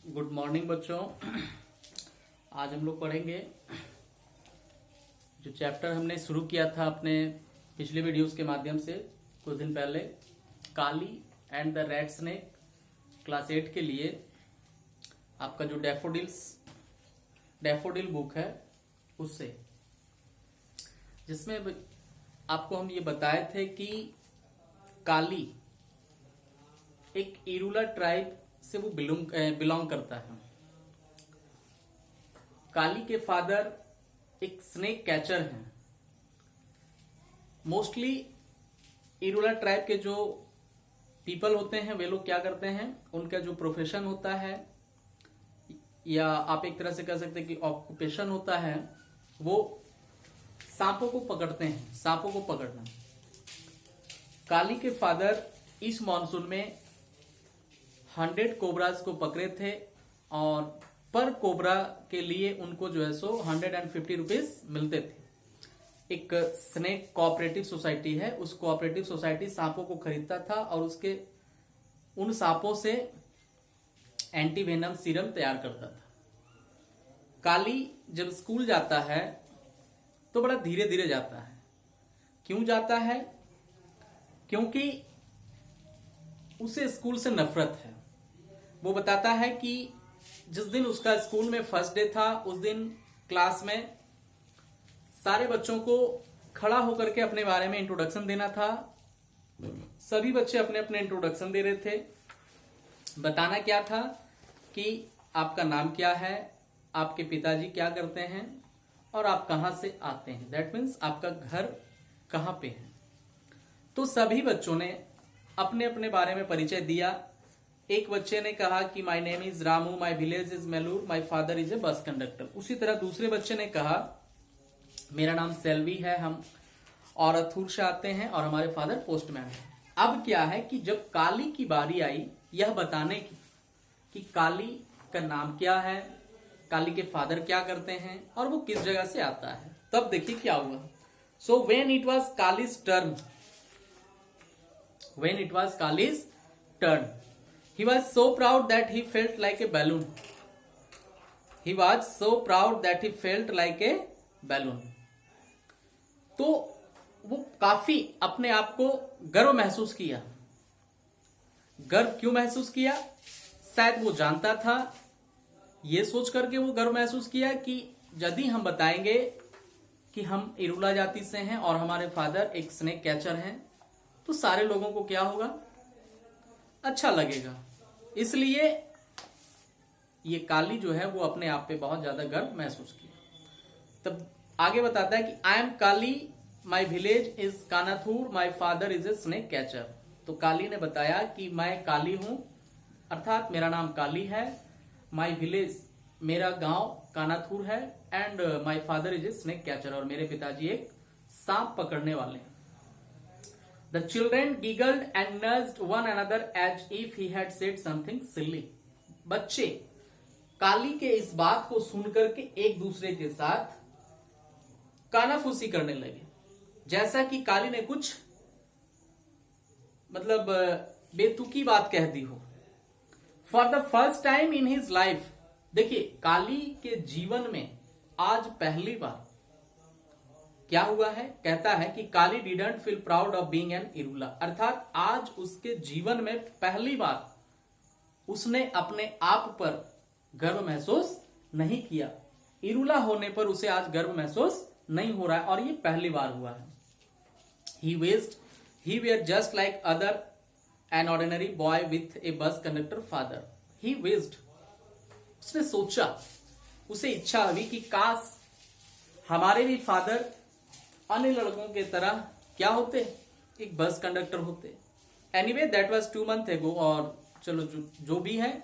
Good morning बच्चों। आज हम लोग पढ़ेंगे जो चैप्टर हमने शुरू किया था अपने पिछले वीडियोस के माध्यम से कुछ दिन पहले, Kali and the red snake, class 8 के लिए आपका जो डैफोडिल बुक है उससे, जिसमें आपको हम ये बताए थे कि काली एक इरूला ट्राइब से वो बिलोंग करता है। काली के फादर एक स्नेक कैचर हैं। मोस्टली इरूला ट्राइब के जो पीपल होते हैं वे लोग क्या करते हैं, उनका जो प्रोफेशन होता है या आप एक तरह से कह सकते हैं कि ऑक्यूपेशन होता है, वो सांपों को पकड़ते हैं, सांपों को पकड़ना। काली के फादर इस मॉनसून में 100 कोबराज को पकड़े थे और पर कोबरा के लिए उनको जो है सो 150 रुपीज मिलते थे। एक स्नेक कोऑपरेटिव सोसाइटी है, उस कोऑपरेटिव सोसाइटी सांपों को खरीदता था और उसके उन सांपों से एंटीवेनम सीरम तैयार करता था। काली जब स्कूल जाता है तो बड़ा धीरे धीरे जाता है। क्यों जाता है? क्योंकि उसे स्कूल से नफरत है। वो बताता है कि जिस दिन उसका स्कूल में फर्स्ट डे था, उस दिन क्लास में सारे बच्चों को खड़ा होकर के अपने बारे में इंट्रोडक्शन देना था। सभी बच्चे अपने अपने इंट्रोडक्शन दे रहे थे। बताना क्या था कि आपका नाम क्या है, आपके पिताजी क्या करते हैं और आप कहां से आते हैं। दैट मीन्स आपका घर कहां पे है। तो सभी बच्चों ने अपने अपने बारे में परिचय दिया। एक बच्चे ने कहा कि my name is Ramu, my village is Melur, my father is A bus conductor. उसी तरह दूसरे बच्चे ने कहा मेरा नाम सेल्वी है, हम औरथूर से आते हैं और हमारे फादर पोस्टमैन है। अब क्या है कि जब काली की बारी आई यह बताने की कि काली का नाम क्या है, काली के फादर क्या करते हैं और वो किस जगह से आता है, तब देखिए क्या हुआ। So when it was kalij turn, he was so proud that he felt like a balloon. तो वो काफी अपने आप को गर्व महसूस किया। गर्व क्यों महसूस किया? शायद वो जानता था, ये सोच करके वो गर्व महसूस किया कि यदि हम बताएंगे कि हम इरूला जाति से हैं और हमारे फादर एक स्नेक कैचर हैं तो सारे लोगों को क्या होगा, अच्छा लगेगा। इसलिए ये काली जो है वो अपने आप पे बहुत ज्यादा गर्व महसूस किया। तब आगे बताता है कि I am Kali, my village is Kanathur, my father is a snake catcher. तो काली ने बताया कि मैं काली हूं, अर्थात मेरा नाम काली है, माई विलेज मेरा गांव कानाथूर है, and my father is a snake catcher, और मेरे पिताजी एक सांप पकड़ने वाले हैं। The children giggled and nudged one another as if he had said something silly. बच्चे काली के इस बात को सुनकर के एक दूसरे के साथ कानाफूसी करने लगे, जैसा कि काली ने कुछ मतलब बेतुकी बात कह दी हो। For the first time in his life, देखिए काली के जीवन में आज पहली बार क्या हुआ है, कहता है कि Kali didn't feel proud of being an Irula, अर्थात आज उसके जीवन में पहली बार उसने अपने आप पर गर्व महसूस नहीं किया। इरूला होने पर उसे आज गर्व महसूस नहीं हो रहा है और ये पहली बार हुआ है। He were just like other an ordinary boy with a bus conductor father. ही विज्ड, उसने सोचा, उसे इच्छा हुई कि काश हमारे भी फादर अन्य लड़कों के तरह क्या होते, एक बस कंडक्टर होते। Anyway that was 2 months ago, और चलो जो भी है,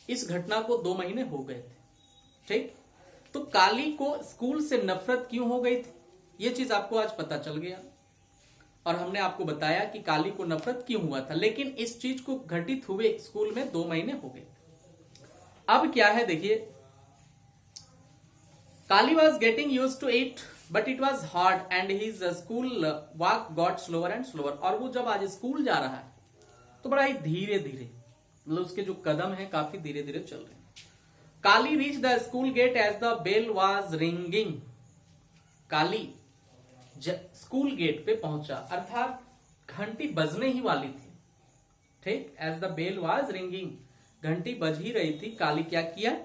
इस घटना को 2 महीने हो गए थे। ठीक, तो काली को स्कूल से नफरत क्यों हो गई थी, ये चीज आपको आज पता चल गया और हमने आपको बताया कि काली को नफरत क्यों हुआ था। लेकिन इस चीज को घटित हुए स्कूल में 2 महीने हो गए। अब क्या है देखिए, Kali was getting used to it but it was hard and his school walk got slower and slower. और वो जब आज स्कूल जा रहा है तो बड़ा ही धीरे धीरे मतलब उसके जो कदम है काफी धीरे धीरे चल रहे हैं। Kali reach the school gate as the bell was ringing. Kali school gate पे पहुंचा, अर्थात घंटी बजने ही वाली थी। ठीक, as the bell was ringing, घंटी बज ही रही थी। काली क्या किया,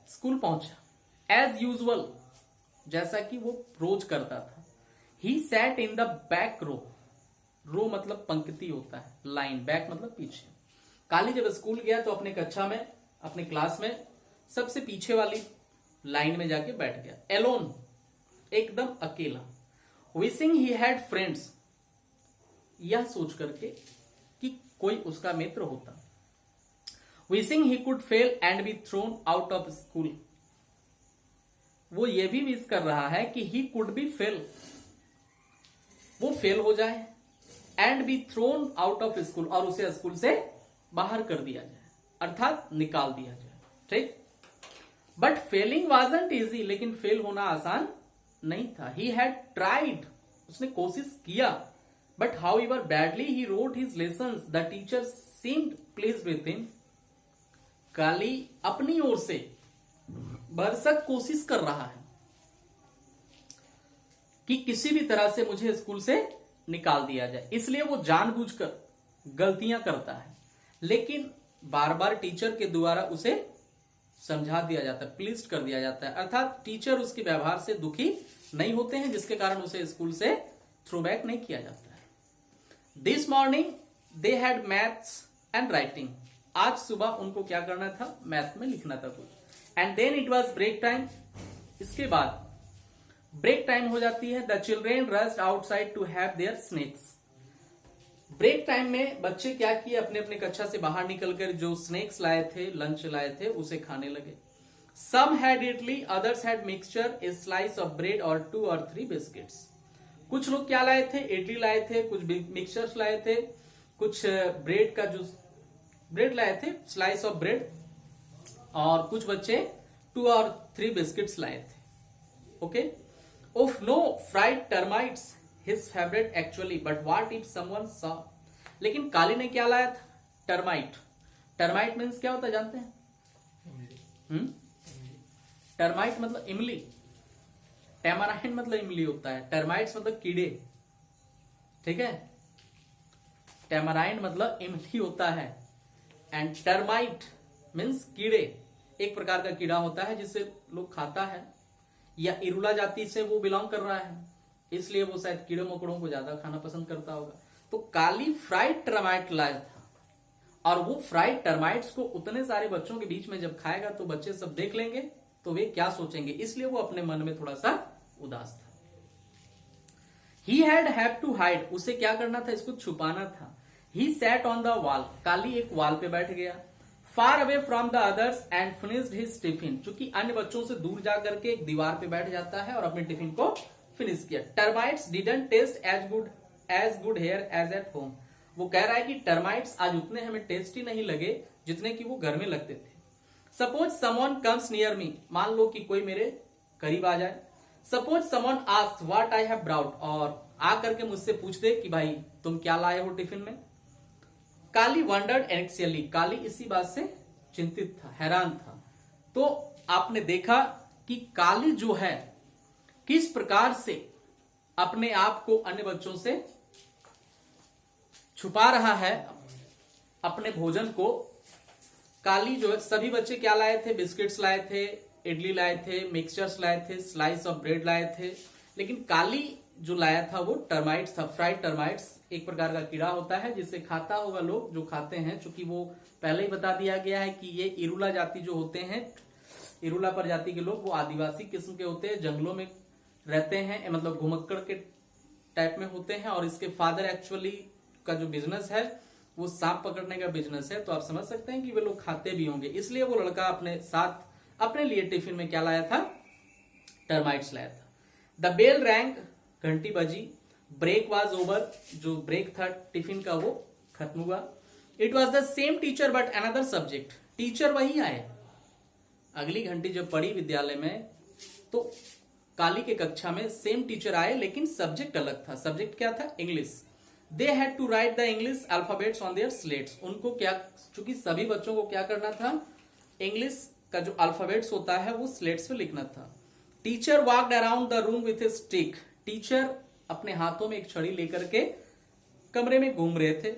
स्कूल पहुंचा। एज यूजुअल, जैसा कि वो रोज करता था। He sat in the back row. Row मतलब पंक्ति होता है, लाइन, बैक मतलब पीछे। काली जब स्कूल गया तो अपने कक्षा में, अपने क्लास में सबसे पीछे वाली लाइन में जाके बैठ गया। एलोन, एकदम अकेला। विशिंग ही हैड फ्रेंड्स, यह सोच करके कि कोई उसका मित्र होता। Wishing he could fail and be thrown out of school, वो ये भी विश कर रहा है कि ही कुड बी फेल, वो फेल हो जाए, and be thrown out of school, और उसे स्कूल से बाहर कर दिया जाए, अर्थात निकाल दिया जाए। ठीक, बट फेलिंग वाजंट इजी, लेकिन फेल होना आसान नहीं था। ही हैड ट्राइड, उसने कोशिश किया, but however badly he wrote his lessons the teacher seemed pleased with him. Kali अपनी ओर से भरसक कोशिश कर रहा है कि किसी भी तरह से मुझे स्कूल से निकाल दिया जाए, इसलिए वो जानबूझकर गलतियां करता है, लेकिन बार बार टीचर के द्वारा उसे समझा दिया जाता है, प्लीज कर दिया जाता है, अर्थात टीचर उसके व्यवहार से दुखी नहीं होते हैं, जिसके कारण उसे स्कूल से थ्रोबैक नहीं किया जाता है। This morning they had maths and writing, आज सुबह उनको क्या करना था, मैथ में लिखना था कुछ। And then it was break time, इसके बाद ब्रेक टाइम हो जाती है। The children rushed outside to have their snacks. Break time में बच्चे क्या किए, अपने अपने कक्षा से बाहर निकलकर जो स्नैक्स लाए थे, लंच लाए थे, उसे खाने लगे। Some had idli, others had mixture, a slice of bread और 2 or 3 बिस्किट्स। कुछ लोग क्या लाए थे, इडली लाए थे, कुछ मिक्सचर्स लाए थे, कुछ ब्रेड का जो ब्रेड लाए थे, स्लाइस ऑफ ब्रेड, और कुछ बच्चे 2 or 3 बिस्किट्स लाए थे। Okay, oh no, fried termites his favourite actually, but what if someone saw. लेकिन काली ने क्या लाया था, टर्माइट। टर्माइट मीन्स क्या होता है जानते हैं? टर्माइट मतलब इमली, टेमाराइन मतलब इमली होता है, टर्माइट्स मतलब कीड़े। ठीक है, टेमाराइन मतलब इमली होता है, एंड टर्माइट मीन्स कीड़े, एक प्रकार का कीड़ा होता है जिसे लोग खाता है, या इरुला जाति से वो बिलोंग कर रहा है, इसलिए वो शायद कीड़े मकोड़ों को ज्यादा खाना पसंद करता होगा। तो काली फ्राइड टर्माइट लाया था, और वो फ्राइड टर्माइट्स को उतने सारे बच्चों के बीच में जब खाएगा तो बच्चे सब देख लेंगे तो वे क्या सोचेंगे, इसलिए वो अपने मन में थोड़ा सा उदास था। ही हैव टू हाइड, उसे क्या करना था, इसको छुपाना था। He sat on the wall, Kali एक वॉल पे बैठ गया। Far away from the others and finished his tiffin, चूंकि अन्य बच्चों से दूर जाकर के एक दीवार पे बैठ जाता है और अपने टिफिन को फिनिश किया। Termites didn't taste as good here as at home, वो कह रहा है कि टर्माइट्स आज उतने हमें टेस्टी नहीं लगे जितने कि वो घर में लगते थे। Suppose someone comes near me, मान लो कि कोई मेरे करीब आ जाए। Suppose someone asked what I have brought, और आकर के मुझसे पूछ दे कि भाई तुम क्या लाए हो टिफिन में। काली वंडर्ड एंक्सियसली, काली इसी बात से चिंतित था, हैरान था। तो आपने देखा कि काली जो है किस प्रकार से अपने आप को अन्य बच्चों से छुपा रहा है, अपने भोजन को। काली जो है, सभी बच्चे क्या लाए थे, बिस्किट्स लाए थे, इडली लाए थे, मिक्सचर्स लाए थे, स्लाइस ऑफ ब्रेड लाए थे, लेकिन काली जो लाया था वो टर्माइट्स था, फ्राइड टर्माइट्स, एक प्रकार का कीड़ा होता है जिसे खाता होगा लोग जो खाते हैं, चूंकि वो पहले ही बता दिया गया है कि ये इरुला जाति जो होते हैं, इरुला प्रजाति के लोग, वो आदिवासी किस्म के होते हैं, जंगलों में रहते हैं, मतलब घुमक्कड़ के टाइप में होते हैं, और इसके फादर एक्चुअली का जो बिजनेस है वो सांप पकड़ने का बिजनेस है, तो आप समझ सकते हैं कि वे लोग खाते भी होंगे, इसलिए वो लड़का अपने साथ अपने लिए टिफिन में क्या लाया था, टर्माइट्स लाया था। द बेल रैंग, घंटी बजी। ब्रेक वाज ओवर, जो ब्रेक था टिफिन का वो खत्म हुआ। It was the same teacher but another subject, teacher वही आए। अगली घंटी जब पड़ी विद्यालय में तो काली के कक्षा में सेम टीचर आए, लेकिन सब्जेक्ट अलग था। सब्जेक्ट क्या था, English. They had to write the English alphabets on their slates. उनको क्या, चूंकि सभी बच्चों को क्या करना था, इंग्लिश का जो अल्फाबेट्स होता है वो स्लेट्स पे लिखना था। Teacher walked around the room with A stick. Teacher अपने हाथों में एक छड़ी लेकर के कमरे में घूम रहे थे।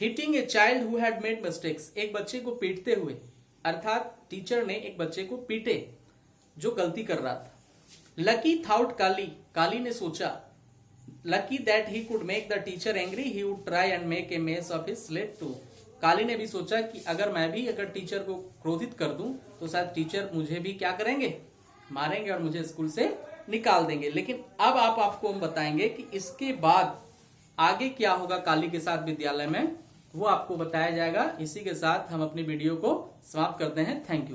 Hitting a child who had made mistakes. एक बच्चे को पीटते हुए, अर्थात टीचर ने एक बच्चे को पीटे जो गलती कर रहा था। लकी थाउट काली। काली ने सोचा, lucky that he could make the teacher angry he would try and make a mess of his slate too. Kali ने भी सोचा कि अगर मैं भी अगर टीचर को क्रोधित कर दूं तो शायद टीचर मुझे भी क्या करेंगे, मारेंगे और मुझे स्कूल से निकाल देंगे। लेकिन अब आपको हम बताएंगे कि इसके बाद आगे क्या होगा काली के साथ विद्यालय में, वो आपको बताया जाएगा। इसी के साथ हम अपनी वीडियो को समाप्त करते हैं। Thank you.